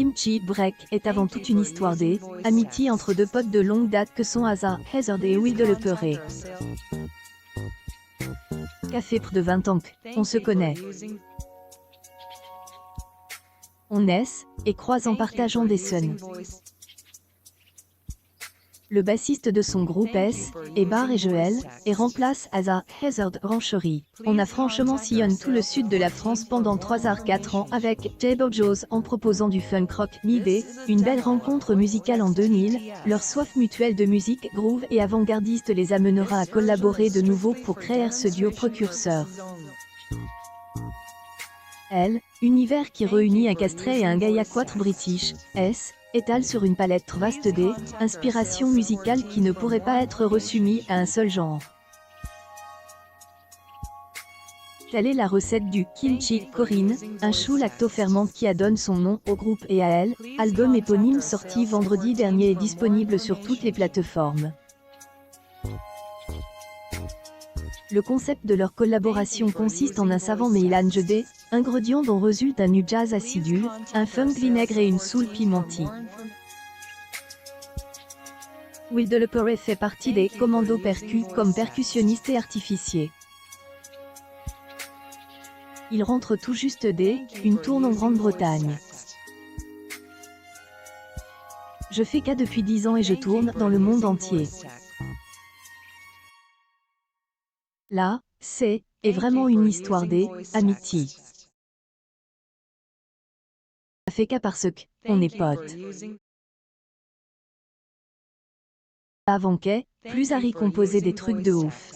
Kimchi Break est avant tout une histoire d'amitié entre deux potes de longue date que sont Asa Hazard et Will Deleperé. Ça fait près de 20 ans qu'on se connaît. On naisse et croise en partageant des scènes. Le bassiste de son groupe est Bar et Joel, et remplace Asa Hazard Rancherie. On a franchement sillonné tout le sud de la France pendant 3 à 4 ans avec Jabo Joes en proposant du funk rock midé, une belle rencontre musicale en 2000, leur soif mutuelle de musique groove et avant-gardiste les amènera à collaborer de nouveau pour créer ce duo précurseur. Univers qui réunit un castré et un gaillacoître british, étale sur une palette vaste inspirations musicales qui ne pourraient pas être resumies à un seul genre. Telle est la recette du Kimchi Corinne, un chou lactoferment qui donne son nom au groupe et à elle. Album éponyme sorti vendredi dernier est disponible sur toutes les plateformes. Le concept de leur collaboration consiste en un savant mélange d'ingrédients dont résulte un nu jazz acidule, un funk vinaigre et une soul pimentée. Will Deleperé fait partie des commandos percus comme percussionniste et artificier. Il rentre tout juste une tourne en Grande-Bretagne. Je fais qu'à depuis 10 ans et je tourne dans le monde entier. Là, c'est vraiment une histoire d'amitié. Ça fait qu'à parce qu'on est potes. Avant qu'est, plus Harry composait des trucs de ouf.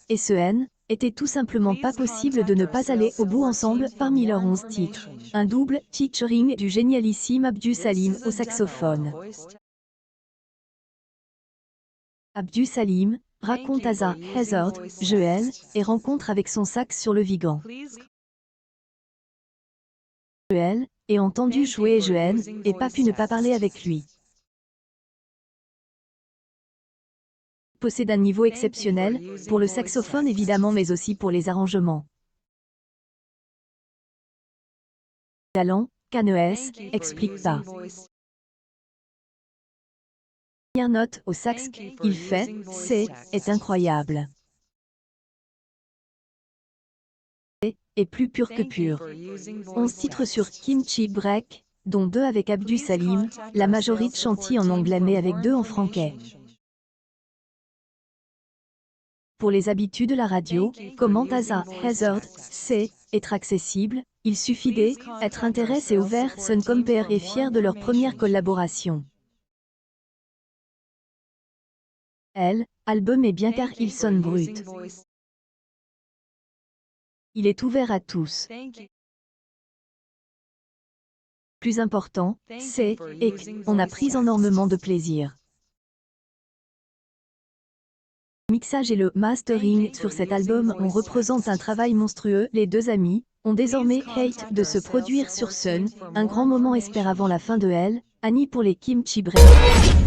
Et ce était tout simplement pas possible de ne pas aller au bout ensemble parmi leurs 11 titres. Un double featuring du génialissime Abdus Salim au saxophone. Abdus Salim raconte Asa Hazard, Joel, et rencontre avec son sax sur le Vigan. Joel, et entendu jouer Joel, et pas pu ne pas parler avec lui. Possède un niveau exceptionnel, pour le saxophone évidemment mais aussi pour les arrangements. Talent, Canes, explique pas. Première note au sax, il fait, est incroyable. Et plus pur que pur. 11 titres sur Kimchi Break, dont 2 avec Abdus Salim, la majorité chantés en anglais mais avec 2 en français. Pour les habitudes de la radio, commente Asa Hazard, être accessible, il suffit d'être intéressé et ouvert. Sun Compare est fier de leur première collaboration. Album est bien car il sonne brut. Il est ouvert à tous. Plus important, on a pris énormément de plaisir. Le mixage et le mastering sur cet album représentent un travail monstrueux. Les deux amis ont désormais hâte de se produire sur Sun, un grand moment espère avant la fin de Annie pour les Kimchi Break.